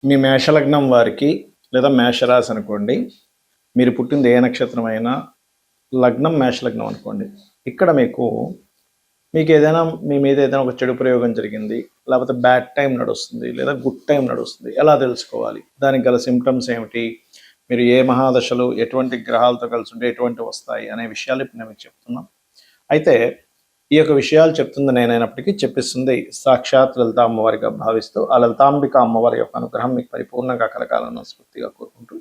మీ మేషలగ్నం వారికి లేదా మేషరాశి అనుకోండి. మీరు పుట్టింది ఏ నక్షత్రం అయినా లగ్నం మేషలగ్నం అనుకోండి. ఇక్కడ మీకు ఏదైనా మీ మీద ఏదైనా ఒక చెడు ప్రయోగం జరిగింది, లేకపోతే బ్యాడ్ టైం నడుస్తుంది, లేదా గుడ్ టైం నడుస్తుంది. ఎలా తెలుసుకోవాలి? దానికి గల సిమ్టమ్స్ ఏమిటి? మీరు ఏ మహాదశలు ఎటువంటి గ్రహాలతో కలిసి ఉంటే ఎటువంటి వస్తాయి అనే విషయాలు ఇప్పుడు నేను మీకు చెప్తున్నాం. అయితే ఈ యొక్క విషయాలు చెప్తుంది నేనైనప్పటికీ చెప్పిస్తుంది సాక్షాత్ లలిత అమ్మవారిగా భావిస్తూ ఆ లలితాంబిక అమ్మవారి యొక్క అనుగ్రహం మీకు పరిపూర్ణంగా కలగాలని స్ఫూర్తిగా కోరుకుంటూ,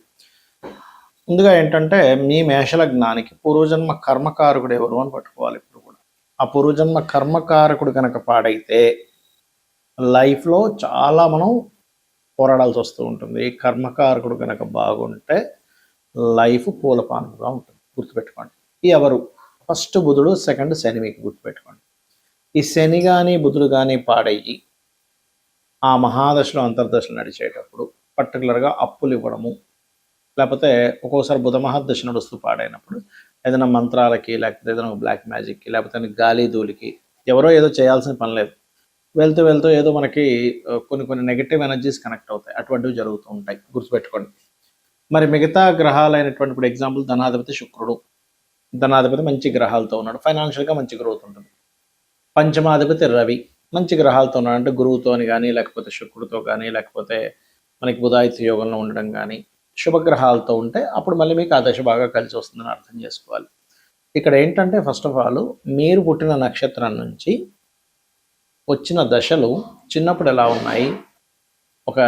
ముందుగా ఏంటంటే మీ మేషలగ్నానికి పూర్వజన్మ కర్మకారకుడు ఎవరు అని పట్టుకోవాలి. ఇప్పుడు కూడా ఆ పూర్వజన్మ కర్మకారకుడు కనుక పాడైతే లైఫ్లో చాలా మనం పోరాడాల్సి వస్తూ ఉంటుంది. కర్మకారకుడు కనుక బాగుంటే లైఫ్ పూలపానుగా ఉంటుంది. గుర్తుపెట్టుకోండి. ఎవరు? ఫస్ట్ బుధుడు, సెకండ్ శని. మీకు గుర్తుపెట్టుకోండి. ఈ శని కానీ బుధుడు కానీ పాడయ్యి ఆ మహాదశలో అంతర్దశలు నడిచేటప్పుడు పర్టికులర్గా అప్పులు ఇవ్వడము, లేకపోతే ఒక్కోసారి బుధ మహాదశ నడుస్తూ పాడైనప్పుడు ఏదైనా మంత్రాలకి, లేకపోతే ఏదైనా బ్లాక్ మ్యాజిక్కి, లేకపోతే గాలి ధూళికి ఎవరో ఏదో చేయాల్సిన పని లేదు. వెళ్తూ వెళ్తూ ఏదో మనకి కొన్ని నెగిటివ్ ఎనర్జీస్ కనెక్ట్ అవుతాయి. అటువంటివి జరుగుతూ ఉంటాయి. గుర్తుపెట్టుకోండి. మరి మిగతా గ్రహాలైనటువంటి ఇప్పుడు ఎగ్జాంపుల్ ధనాధిపతి శుక్రుడు. ధనాధిపతి మంచి గ్రహాలతో ఉన్నాడు, ఫైనాన్షియల్గా మంచి గ్రోత్ ఉంటుంది. పంచమాధిపతి రవి మంచి గ్రహాలతో ఉన్నాడు, అంటే గురువుతో కానీ, లేకపోతే శుక్రుడితో కానీ, లేకపోతే మనకి బుధాయితీ యోగంలో ఉండడం కానీ శుభగ్రహాలతో ఉంటే అప్పుడు మళ్ళీ మీకు ఆ దశ బాగా కలిసి వస్తుందని అర్థం చేసుకోవాలి. ఇక్కడ ఏంటంటే ఫస్ట్ ఆఫ్ ఆల్ మీరు పుట్టిన నక్షత్రం నుంచి వచ్చిన దశలు చిన్నప్పుడు ఎలా ఉన్నాయి, ఒక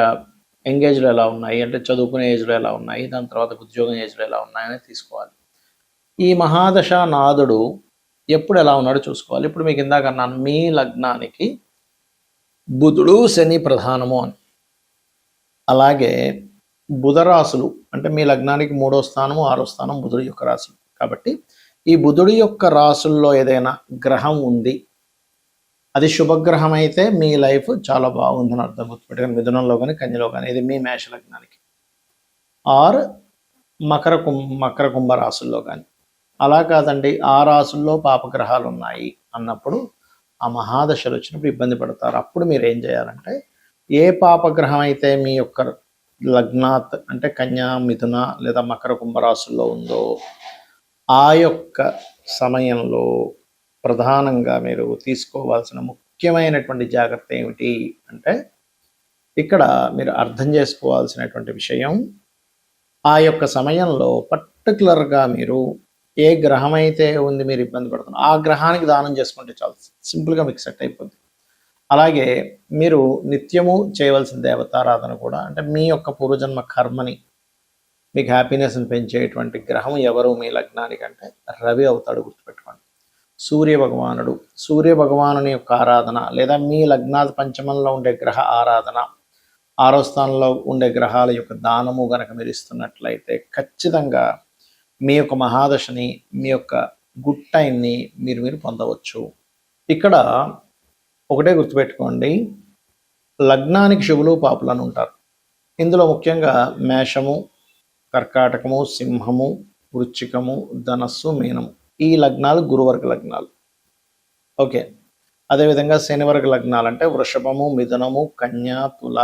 ఎంగేజ్లో ఎలా ఉన్నాయి, అంటే చదువుకునే ఏజ్లో ఎలా ఉన్నాయి, దాని తర్వాత ఉద్యోగం ఏజ్లో ఎలా ఉన్నాయని తీసుకోవాలి. ఈ మహాదశ నాదుడు ఎప్పుడు ఎలా ఉన్నాడో చూసుకోవాలి. ఇప్పుడు మీకు ఇందాక అన్నాను మీ లగ్నానికి బుధుడు శని ప్రధానము అని. అలాగే బుధరాశులు అంటే మీ లగ్నానికి 3వ స్థానము 6వ స్థానం బుధుడి యొక్క రాశులు. కాబట్టి ఈ బుధుడి యొక్క రాశుల్లో ఏదైనా గ్రహం ఉంది, అది శుభగ్రహం అయితే మీ లైఫ్ చాలా బాగుందని అర్థం. గుర్తుపెట్టుకొని మిథునంలో కానీ కన్యలో కానీ, ఇది మీ మేష లగ్నానికి. ఆర్ మకర కుంభ రాశుల్లో కానీ. అలా కాదండి ఆ రాశుల్లో పాపగ్రహాలు ఉన్నాయి అన్నప్పుడు ఆ మహాదశలు వచ్చినప్పుడు ఇబ్బంది పడతారు. అప్పుడు మీరు ఏం చేయాలంటే ఏ పాపగ్రహం అయితే మీ యొక్క లగ్నాత్ అంటే కన్యా, మిథున లేదా మకర కుంభరాశుల్లో ఉందో ఆ యొక్క సమయంలో ప్రధానంగా మీరు తీసుకోవాల్సిన ముఖ్యమైనటువంటి జాగ్రత్త ఏమిటి అంటే, ఇక్కడ మీరు అర్థం చేసుకోవాల్సినటువంటి విషయం, ఆ యొక్క సమయంలో పర్టికులర్గా మీరు ఏ గ్రహం అయితే ఉంది మీరు ఇబ్బంది పడుతున్నారు ఆ గ్రహానికి దానం చేసుకుంటే చాలు, సింపుల్గా మీకు సెట్ అయిపోద్ది. అలాగే మీరు నిత్యము చేయవలసిన దేవతారాధన కూడా, అంటే మీ యొక్క పూర్వజన్మ కర్మని మీకు హ్యాపీనెస్ని పెంచేటువంటి గ్రహం ఎవరు మీ లగ్నానికి అంటే రవి అవుతాడు. గుర్తుపెట్టుకోండి. సూర్య భగవానుని యొక్క ఆరాధన, లేదా మీ లగ్నాది పంచమంలో ఉండే గ్రహ ఆరాధన, 6వ స్థానంలో ఉండే గ్రహాల యొక్క దానము గనక మీరు ఇస్తున్నట్లయితే ఖచ్చితంగా మీ యొక్క మహాదశని, మీ యొక్క గుడ్ టైంని మీరు పొందవచ్చు. ఇక్కడ ఒకటే గుర్తుపెట్టుకోండి, లగ్నానికి శుభులు పాపులు అని ఉంటారు. ఇందులో ముఖ్యంగా మేషము, కర్కాటకము, సింహము, వృశ్చికము, ధనస్సు, మీనము ఈ లగ్నాలు గురువర్గ లగ్నాలు. ఓకే. అదేవిధంగా శనివర్గ లగ్నాలు అంటే వృషభము, మిథునము, కన్య, తుల,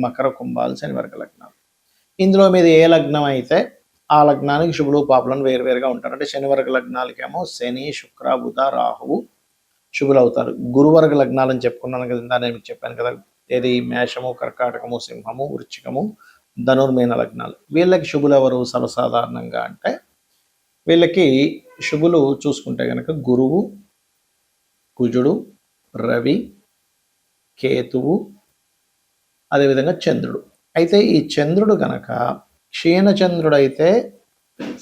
మకర కుంభాలు శనివర్గ లగ్నాలు. ఇందులో మీద ఏ లగ్నం అయితే ఆ లగ్నానికి శుభులు పాపులను వేరువేరుగా ఉంటారు. అంటే శనివర్గ లగ్నాలకేమో శని, శుక్ర, బుధ, రాహువు శుభులు అవుతారు. గురువర్గ లగ్నాలని చెప్పుకున్నాను కదా, నేను మీకు చెప్పాను కదా, ఏది మేషము, కర్కాటకము, సింహము, వృశ్చికము, ధనుర్మీన లగ్నాలు. వీళ్ళకి శుభులు ఎవరు సర్వసాధారణంగా అంటే, వీళ్ళకి శుభులు చూసుకుంటే కనుక గురువు, కుజుడు, రవి, కేతువు, అదేవిధంగా చంద్రుడు. అయితే ఈ చంద్రుడు కనుక క్షీణచంద్రుడు అయితే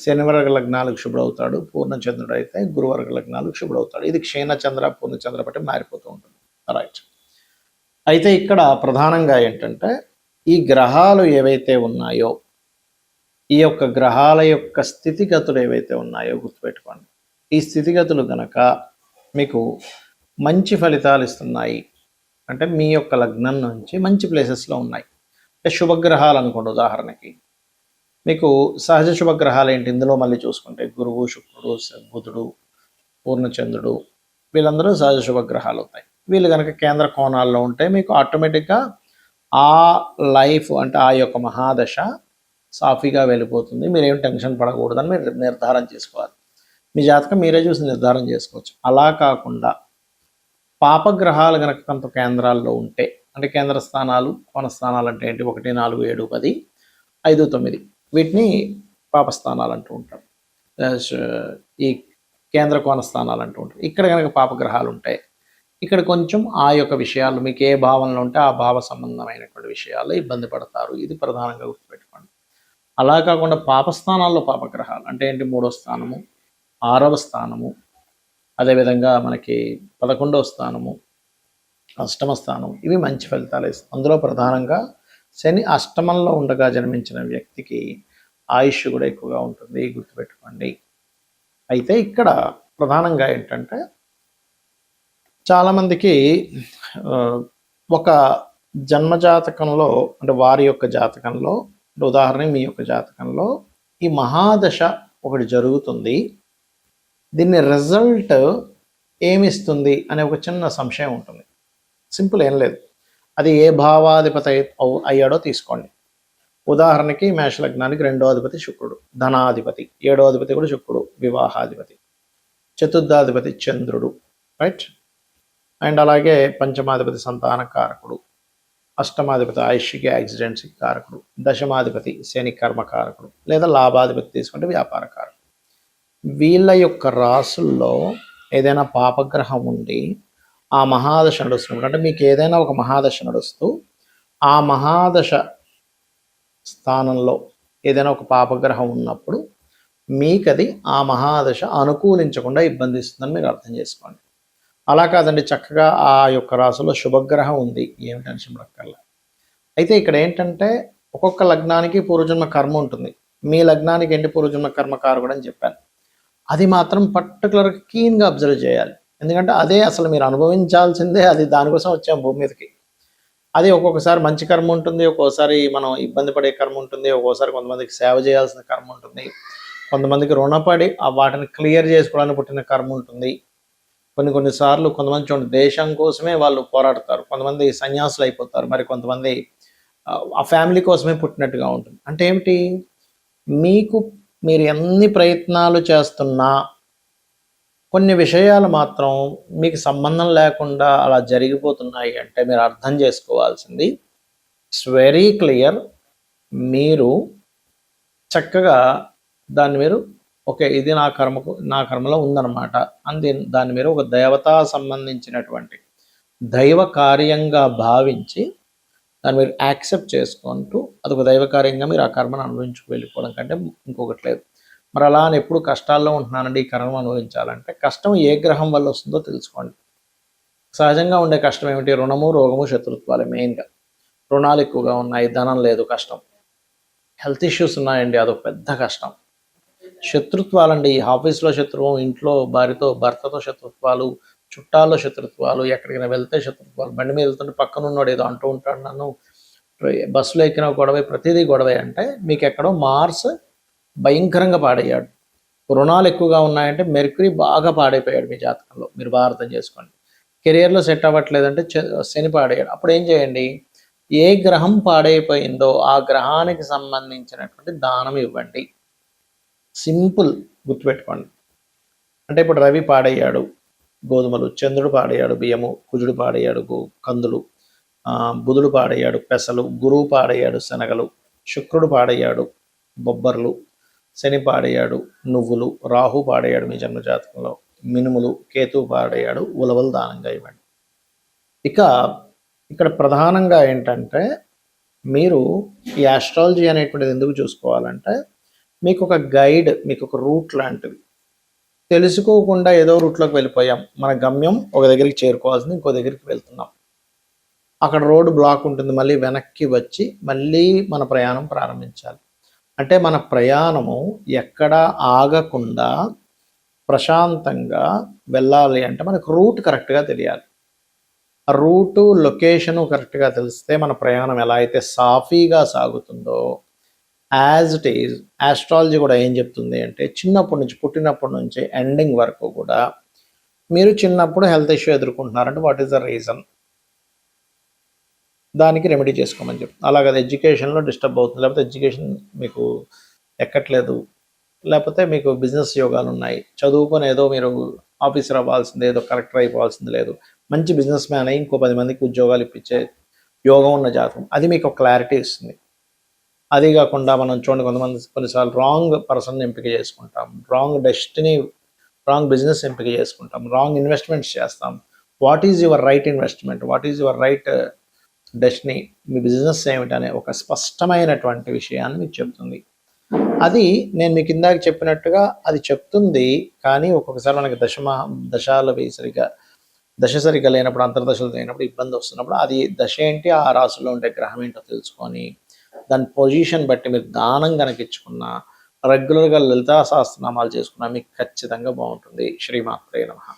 శనివర్గ లగ్నాలకు శుభుడవుతాడు, పూర్ణచంద్రుడు అయితే గురువర్గ లగ్నాలకు శుభుడవుతాడు. ఇది క్షీణచంద్ర పూర్ణచంద్ర బట్టి మారిపోతూ ఉంటుంది. రైట్. అయితే ఇక్కడ ప్రధానంగా ఏంటంటే ఈ గ్రహాలు ఏవైతే ఉన్నాయో, ఈ యొక్క గ్రహాల యొక్క స్థితిగతులు ఏవైతే ఉన్నాయో గుర్తుపెట్టుకోండి. ఈ స్థితిగతులు కనుక మీకు మంచి ఫలితాలు ఇస్తున్నాయి అంటే మీ యొక్క లగ్నం నుంచి మంచి ప్లేసెస్లో ఉన్నాయి. అంటే శుభగ్రహాలు అనుకోండి. ఉదాహరణకి మీకు సహజ శుభగ్రహాలు ఏంటి ఇందులో మళ్ళీ చూసుకుంటే గురువు, శుక్రుడు, బుధుడు, పూర్ణచంద్రుడు వీళ్ళందరూ సహజ శుభగ్రహాలు అవుతాయి. వీళ్ళు కనుక కేంద్ర కోణాల్లో ఉంటే మీకు ఆటోమేటిక్గా ఆ లైఫ్ అంటే ఆ యొక్క మహాదశ సాఫీగా వెళ్ళిపోతుంది. మీరేం టెన్షన్ పడకూడదని మీరు నిర్ధారణ చేసుకోవాలి. మీ జాతకం మీరే చూసి నిర్ధారణ చేసుకోవచ్చు. అలా కాకుండా పాపగ్రహాలు కనుక కొంత కేంద్రాల్లో ఉంటే, అంటే కేంద్ర స్థానాలు, కోణ స్థానాలు అంటే ఏంటి, 1, 4, 7, 10, 5, 9 వీటిని పాపస్థానాలు అంటూ ఉంటారు. ఈ కేంద్ర కోణ స్థానాలు అంటూ ఉంటారు. ఇక్కడ కనుక పాపగ్రహాలు ఉంటాయి, ఇక్కడ కొంచెం ఆ యొక్క విషయాలు మీకు ఏ భావనలో ఉంటే ఆ భావ సంబంధమైనటువంటి విషయాలు ఇబ్బంది పడతారు. ఇది ప్రధానంగా గుర్తుపెట్టుకోండి. అలా కాకుండా పాపస్థానాల్లో పాపగ్రహాలు అంటే ఏంటి, 3వ స్థానము, 6వ స్థానము, అదేవిధంగా మనకి 11వ స్థానము, 8వ స్థానం, ఇవి మంచి ఫలితాలు ఇస్తాయి. అందులో ప్రధానంగా శని అష్టమంలో ఉండగా జన్మించిన వ్యక్తికి ఆయుష్ కూడా ఎక్కువగా ఉంటుంది, గుర్తుపెట్టుకోండి. అయితే ఇక్కడ ప్రధానంగా ఏంటంటే చాలామందికి ఒక జన్మజాతకంలో అంటే వారి యొక్క జాతకంలో, ఉదాహరణకి మీ యొక్క జాతకంలో ఈ మహాదశ ఒకటి జరుగుతుంది, దీన్ని రిజల్ట్ ఏమిస్తుంది అనే ఒక చిన్న సంశయం ఉంటుంది. సింపుల్, ఏం లేదు. అది ఏ భావాధిపతి అయ్యాడో తీసుకోండి. ఉదాహరణకి మేషలగ్నానికి 2వ అధిపతి శుక్రుడు, ధనాధిపతి, 7వ అధిపతి కూడా శుక్రుడు, వివాహాధిపతి, చతుర్థాధిపతి చంద్రుడు, రైట్. అండ్ అలాగే పంచమాధిపతి సంతాన కారకుడు, అష్టమాధిపతి ఆయుష్కి యాక్సిడెంట్స్కి కారకుడు, దశమాధిపతి శని కర్మకారకుడు, లేదా లాభాధిపతి తీసుకుంటే వ్యాపార కారకుడు. వీళ్ళ యొక్క రాసుల్లో ఏదైనా పాపగ్రహం ఉండి ఆ మహాదశ నడుస్తున్నప్పుడు, అంటే మీకు ఏదైనా ఒక మహాదశ నడుస్తూ ఆ మహాదశ స్థానంలో ఏదైనా ఒక పాపగ్రహం ఉన్నప్పుడు మీకు అది ఆ మహాదశ అనుకూలించకుండా ఇబ్బంది ఇస్తుందని మీరు అర్థం చేసుకోండి. అలా కాదండి, చక్కగా ఆ యొక్క రాశిలో శుభగ్రహం ఉంది, ఏమి టెన్షన్ పడక్కర్లా. అయితే ఇక్కడ ఏంటంటే ఒక్కొక్క లగ్నానికి పూర్వజన్మ కర్మ ఉంటుంది. మీ లగ్నానికి ఏంటి పూర్వజన్మ కర్మకారకుడు అని చెప్పాను. అది మాత్రం పర్టికులర్గా కీన్గా అబ్జర్వ్ చేయాలి. ఎందుకంటే అదే అసలు మీరు అనుభవించాల్సిందే, అది దానికోసం వచ్చాం భూమి మీదకి. అది ఒక్కొక్కసారి మంచి కర్మ ఉంటుంది, ఒక్కోసారి మనం ఇబ్బంది పడే కర్మ ఉంటుంది, ఒక్కోసారి కొంతమందికి సేవ చేయాల్సిన కర్మ ఉంటుంది, కొంతమందికి రుణపడి వాటిని క్లియర్ చేసుకోవడానికి పుట్టిన కర్మ ఉంటుంది. కొన్నిసార్లు కొంతమంది చూడండి, దేశం కోసమే వాళ్ళు పోరాడతారు, కొంతమంది సన్యాసులు అయిపోతారు, మరి కొంతమంది ఆ ఫ్యామిలీ కోసమే పుట్టినట్టుగా ఉంటుంది. అంటే ఏమిటి, మీరు ఎన్ని ప్రయత్నాలు చేస్తున్నా కొన్ని విషయాలు మాత్రం మీకు సంబంధం లేకుండా అలా జరిగిపోతున్నాయి అంటే మీరు అర్థం చేసుకోవాల్సింది ఇట్స్ వెరీ క్లియర్. మీరు చక్కగా దాన్ని మీరు ఓకే, ఇది నా కర్మలో ఉందన్నమాట అని దాన్ని మీరు ఒక దేవతా సంబంధించినటువంటి దైవ కార్యంగా భావించి దాన్ని మీరు యాక్సెప్ట్ చేసుకుంటూ అదొక దైవ కార్యంగా మీరు ఆ కర్మను అనుభవించుకు వెళ్ళిపోవడం కంటే ఇంకొకటి లేదు. మరి అలా అని ఎప్పుడు కష్టాల్లో ఉంటున్నానండి, ఈ కర్మను అనుభవించాలంటే కష్టం ఏ గ్రహం వల్ల వస్తుందో తెలుసుకోండి. సహజంగా ఉండే కష్టం ఏమిటి, రుణము, రోగము, శత్రుత్వాలే మెయిన్గా. రుణాలు ఎక్కువగా ఉన్నాయి, ధనం లేదు, కష్టం. హెల్త్ ఇష్యూస్ ఉన్నాయండి, అదొక పెద్ద కష్టం. శత్రుత్వాలండి, ఆఫీస్లో శత్రుత్వం, ఇంట్లో భర్తతో శత్రుత్వాలు, చుట్టాల్లో శత్రుత్వాలు, ఎక్కడికైనా వెళ్తే శత్రుత్వాలు, బండి మీద వెళ్తుంటే పక్కన ఉన్నాడు ఏదో అంటూ ఉంటాడు, నన్ను బస్సులో ఎక్కిన గొడవే, ప్రతిదీ గొడవే. అంటే మీకు ఎక్కడో మార్స్ భయంకరంగా పాడయ్యాడు. రుణాలు ఎక్కువగా ఉన్నాయంటే మెర్క్యూరీ బాగా పాడైపోయాడు మీ జాతకంలో, మీరు బాగా అర్థం చేసుకోండి. కెరియర్లో సెట్ అవ్వట్లేదంటే శని పాడయ్యాడు. అప్పుడు ఏం చేయండి, ఏ గ్రహం పాడైపోయిందో ఆ గ్రహానికి సంబంధించినటువంటి దానం ఇవ్వండి. సింపుల్, గుర్తుపెట్టుకోండి. అంటే ఇప్పుడు రవి పాడయ్యాడు, గోధుమలు, చంద్రుడు పాడయ్యాడు, బియ్యము, కుజుడు పాడయ్యాడు, కందులు, బుధుడు పాడయ్యాడు, పెసలు, గురువు పాడయ్యాడు, శనగలు, శుక్రుడు పాడయ్యాడు, బొబ్బర్లు, శని పాడయ్యాడు, నువ్వులు, రాహు పాడయ్యాడు మీ జన్మజాతకంలో, మినుములు, కేతు పాడయ్యాడు, ఉలవలు దానంగా ఇవ్వండి. ఇక ఇక్కడ ప్రధానంగా ఏంటంటే మీరు ఈ ఆస్ట్రాలజీ అనేటువంటిది ఎందుకు చూసుకోవాలంటే మీకు ఒక గైడ్, మీకు ఒక రూట్ లాంటిది. తెలుసుకోకుండా ఏదో రూట్లోకి వెళ్ళిపోయాం, మన గమ్యం ఒక దగ్గరికి చేరుకోవాల్సింది ఇంకో దగ్గరికి వెళ్తున్నాం, అక్కడ రోడ్డు బ్లాక్ ఉంటుంది, మళ్ళీ వెనక్కి వచ్చి మళ్ళీ మన ప్రయాణం ప్రారంభించాలి. అంటే మన ప్రయాణము ఎక్కడా ఆగకుండా ప్రశాంతంగా వెళ్ళాలి అంటే మనకు రూట్ కరెక్ట్గా తెలియాలి. ఆ రూటు, లొకేషను కరెక్ట్గా తెలిస్తే మన ప్రయాణం ఎలా అయితే సాఫీగా సాగుతుందో యాజ్ ఇట్ ఈజ్ ఆస్ట్రాలజీ కూడా ఏం చెప్తుంది అంటే చిన్నప్పటి నుంచి, పుట్టినప్పటి నుంచి ఎండింగ్ వరకు కూడా మీరు చిన్నప్పుడు హెల్త్ ఇష్యూ ఎదుర్కొంటున్నారంటే వాట్ ఈస్ ద రీజన్, దానికి రెమెడీ చేసుకోమని చెప్తాను. అలాగే అది ఎడ్యుకేషన్లో డిస్టర్బ్ అవుతుంది, లేకపోతే ఎడ్యుకేషన్ మీకు ఎక్కట్లేదు, లేకపోతే మీకు బిజినెస్ యోగాలు ఉన్నాయి, చదువుకొని ఏదో మీరు ఆఫీసర్ అవ్వాల్సిందే, ఏదో కలెక్టర్ అయిపోవాల్సింది లేదు, మంచి బిజినెస్ మ్యాన్ అయ్యి ఇంకో 10 మందికి ఉద్యోగాలు ఇప్పించే యోగం ఉన్న జాతకం, అది మీకు ఒక క్లారిటీ ఇస్తుంది. అదే కాకుండా మనం చూడండి, కొంతమంది కొన్నిసార్లు రాంగ్ పర్సన్ ఎంపిక చేసుకుంటాం, రాంగ్ డెస్టినీ, రాంగ్ బిజినెస్ ఎంపిక చేసుకుంటాం, రాంగ్ ఇన్వెస్ట్మెంట్స్ చేస్తాం. What is your right investment, what is your right destiny, మీ బిజినెస్ ఏమిటనే ఒక స్పష్టమైనటువంటి విషయాన్ని మీకు చెప్తుంది. అది నేను మీకు ఇందాక చెప్పినట్టుగా అది చెప్తుంది, కానీ ఒక్కొక్కసారి మనకి దశాలు సరిగా దశ సరిగా లేనప్పుడు, అంతర్దశలు లేనప్పుడు, ఇబ్బంది వస్తున్నప్పుడు అది దశ ఏంటి, ఆ రాశిలో ఉండే గ్రహం ఏంటో తెలుసుకొని దాని పొజిషన్ బట్టి మీరు దానం కనుక ఇచ్చుకున్న, రెగ్యులర్గా లలితా సహస్రనామాలు చేసుకున్నా మీకు ఖచ్చితంగా బాగుంటుంది. శ్రీమాత్రే నమః.